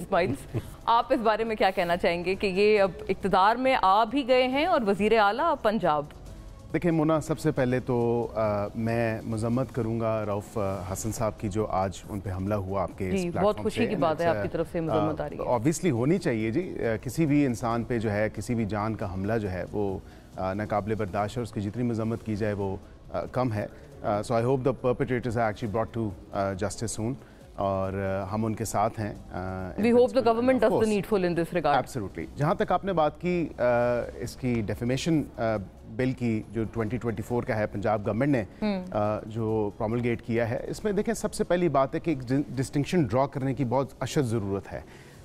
اسمائلز. آپ اس بارے میں کیا کہنا چاہیں گے کہ یہ اب اقتدار میں آ بھی گئے ہیں اور وزیر اعلیٰ پنجاب؟ دیکھیں مونا، سب سے پہلے تو میں مذمت کروں گا رؤف حسن صاحب کی جو آج ان پہ حملہ ہوا آپ کے اس پلیٹ فارم سے. بہت خوشی کی بات ہے آپ کی طرف سے مذمت آ رہی ہے. آبویسلی ہونی چاہیے جی. کسی بھی انسان پہ جو ہے کسی بھی جان کا حملہ جو ہے وہ ناقابل برداشت ہے. اس کی جتنی مذمت کی جائے وہ کم ہے. So I hope the perpetrators are actually brought to justice soon اور ہم ان کے ساتھ ہیں. We hope the government does the needful in this regard. Absolutely. جہاں تک آپ نے بات کی اس کی ڈیفیمیشن بل کی جو 2024 کا ہے پنجاب گورنمنٹ نے جو پروملگیٹ کیا ہے، اس میں دیکھیں سب سے پہلی بات ہے کہ ایک ڈسٹنکشن ڈرا کرنے کی بہت اشد ضرورت ہے.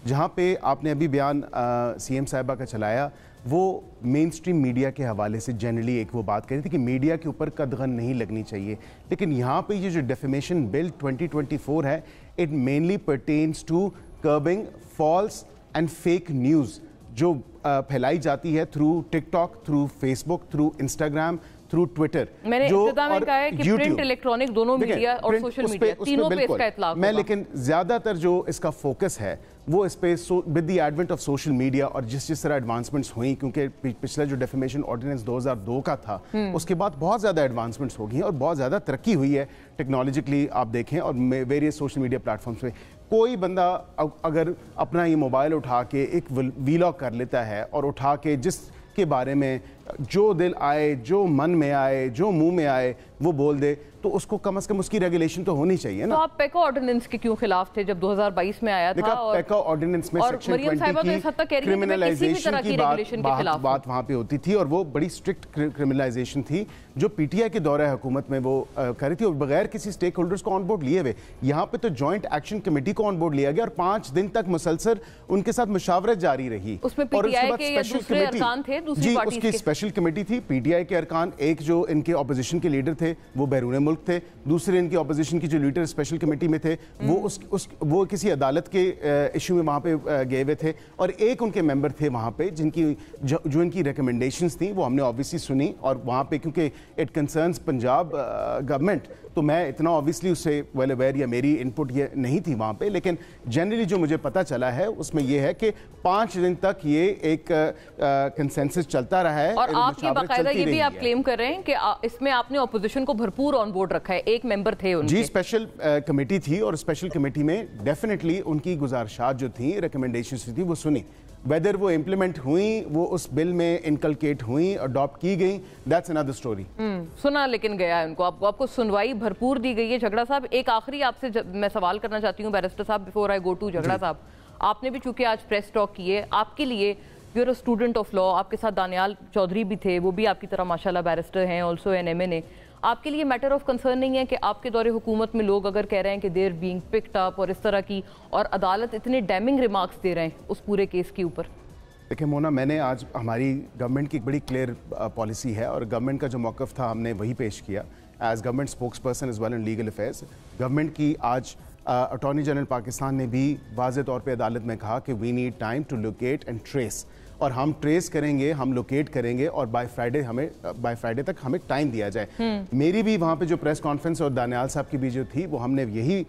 جہاں پہ آپ نے ابھی بیان سی ایم صاحبہ کا چلایا، وہ مین سٹریم میڈیا کے حوالے سے جنرلی ایک وہ بات کہی تھی کہ میڈیا کے اوپر قدغن نہیں لگنی چاہیے. لیکن یہاں پہ یہ جو ڈیفیمیشن بل 2024 ہے، it mainly pertains to curbing false and fake news جو پھیلائی جاتی ہے through TikTok, through Facebook, through Instagram, through Twitter. میں نے ابتدا میں کہا ہے کہ پرنٹ، الیکٹرانک دونوں میڈیا اور سوشل میڈیا تینوں پہ اس کا اطلاق ہوگا. لیکن زیادہ تر جو اس کا فوکس ہے وہ اس پہ with the Advent of social media اور جس طرح ایڈوانسمنٹس ہوئیں، کیونکہ پچھلا جو ڈیفیمیشن آرڈیننس 2002 کا تھا اس کے بعد بہت زیادہ ایڈوانسمنٹس ہو گئی ہیں اور بہت زیادہ ترقی ہوئی ہے ٹیکنالوجیکلی. آپ دیکھیں اور ویریس سوشل میڈیا پلیٹفارمس پہ کوئی بندہ اگر اپنا یہ موبائل اٹھا کے ایک ویلاگ کر لیتا ہے اور اٹھا کے جس کے بارے میں جو دل آئے، جو من میں آئے، جو منہ میں آئے وہ بول دے، تو اس کو کم از کم اس کی ریگولیشن تو ہونی چاہیے نا. تو آپ پیکا آرڈیننس کے کیوں خلاف تھے جب 2022 میں آیا تھا؟ اور پیکا آرڈیننس میں سیکشن 20 کی کرمنلائزیشن کی بات وہاں پہ ہوتی تھی اور وہ بڑی اسٹرکٹ کرمنلائزیشن تھی جو پی ٹی آئی کے دورہ حکومت میں وہ کر رہی تھی اور بغیر کسی اسٹیک ہولڈرز کو آن بورڈ لیے ہوئے. یہاں پہ تو جوائنٹ ایکشن کمیٹی کو آن بورڈ لیا گیا اور 5 دن تک مسلسل ان کے ساتھ مشاورت جاری رہی. اس میں پی ٹی آئی کے یا دوسرے ارکان تھے دوسری پارٹیز کے؟ جی، اس کی اسپیشل کمیٹی تھی. پی ٹی آئی کے ارکان، ایک جو ان کے اپوزیشن کے لیڈر تھے وہ بیرون ملک تھے، دوسرے ان کی اپوزیشن کی جو لیڈر اسپیشل کمیٹی میں تھے وہ کسی عدالت کے ایشو میں وہاں پہ گئے ہوئے تھے، اور ایک ان کے ممبر تھے وہاں پہ جو ان کی ریکمنڈیشنز تھیں وہ ہم نے آبویسلی سنی. اور وہاں پہ کیونکہ اٹ کنسرنز پنجاب گورنمنٹ تو میں اتنا آبویسلی اس سے ویل اویئر یا میری ان پٹ یہ نہیں تھی وہاں پہ. لیکن جنرلی جو مجھے پتہ چلا ہے اس میں یہ ہے کہ 5 دن تک یہ ایک کنسنسس چلتا رہا ہے. اور آپ یہ باقاعدہ یہ بھی آپ کلیم کر رہے ہیں کہ اس میں آپ نے اپوزیشن کو بھرپور آن بورڈ رکھا ہے، ایک ممبر تھے ان کے؟ جی، اسپیشل کمیٹی تھی اور اسپیشل کمیٹی میں ڈیفینیٹلی ان کی گزارشات جو تھیں، ریکمنڈیشنز تھیں وہ سنی. ویدر وہ امپلیمنٹ ہوئیں، وہ اس بل میں انکلکیٹ ہوئیں، اڈاپٹ کی گئیں، دیٹس انادر اسٹوری. سنا لیکن گیا ہے ان کو. آپ کو سنوائی بھرپور دی گئی ہے. جھگڑا صاحب، ایک آخری آپ سے میں سوال کرنا چاہتی ہوں بیرسٹر صاحب بیفور آئی گو ٹو جھگڑا صاحب. آپ نے بھی چونکہ آج پریس ٹاک کی ہے، آپ کے لیے you are a student of law, آپ کے ساتھ دانیال چودھری بھی تھے، وہ بھی آپ کی طرح ماشاءاللہ بیرسٹر ہیں، آلسو این ایم این اے. آپ کے لیے میٹر آف کنسرن نہیں ہے کہ آپ کے دور حکومت میں لوگ اگر کہہ رہے ہیں کہ they are being picked up اور اس طرح کی، اور عدالت اتنے ڈیمنگ ریمارکس دے رہے ہیں اس پورے کیس کے اوپر؟ دیکھیں مونا، میں نے آج ہماری گورنمنٹ کی ایک بڑی کلیئر پالیسی ہے اور گورنمنٹ کا جو موقف تھا ہم نے وہی پیش کیا as government spokesperson as well in legal affairs. Government کی آج اٹارنی جنرل پاکستان نے بھی واضح طور پہ عدالت میں کہا کہ we need time to locate and trace, اور ہم ٹریس کریں گے، ہم لوکیٹ کریں گے اور بائی فرائیڈے تک ہمیں ٹائم دیا جائے. میری بھی وہاں پہ جو پریس کانفرنس اور دانیال صاحب کی بھی جو تھی وہ ہم نے یہی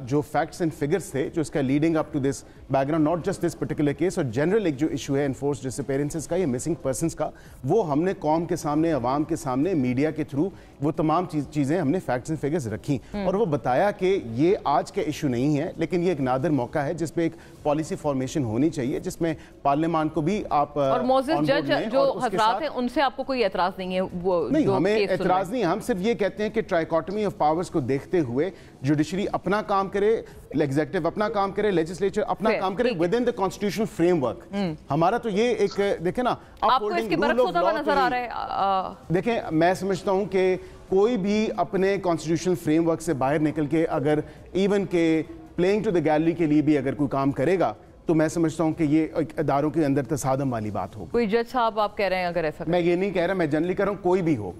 جو فیکٹس اینڈ فگرس تھے جو اس کا leading up to this background, not just this particular case, اور جنرل ایک جو ایشو ہے انفورس ڈس اپیرنسز کا یا مسنگ پرسنس کا، وہ ہم نے قوم کے سامنے، عوام کے سامنے، میڈیا کے تھرو وہ تمام چیزیں ہم نے فیکٹس اینڈ فگرس رکھیں اور وہ بتایا کہ یہ آج کا ایشو نہیں ہے لیکن یہ ایک نادر موقع ہے جس پہ ایک پالیسی فارمیشن ہونی چاہیے جس میں پارلیمان کو بھی آپ اور موزز جج جو حضرات ہیں ان سے آپ کو کوئی اعتراض نہیں ہے؟ نہیں، ہمیں اعتراض نہیں، ہم صرف یہ کہتے ہیں کہ ٹرائیکاٹمی آف پاورز کو دیکھتے ہوئے جوڈیشری اپنا کام کرے، ایگزیکٹو اپنا کام کرے، لیجسلیچر اپنا کام کرے with in the constitutional frame work. ہمارا تو یہ ایک دیکھیں نا، آپ کو اس کے برعکس ہوتا ہوا نظر آ رہا ہے. دیکھیں، میں سمجھتا ہوں کہ کوئی بھی اپنے کانسٹیٹیوشنل فریم ورک سے باہر نکل کے اگر ایون کہ پلینگ ٹو دا گیلری کے لیے بھی اگر کوئی کام کرے گا تو میں سمجھتا ہوں کہ یہ اداروں کے اندر تصادم والی بات ہوگی. کوئی جج صاحب آپ کہہ رہے ہیں اگر ایسا؟ میں یہ نہیں کہہ رہا، میں جنرلی کہہ رہا ہوں کوئی بھی ہو.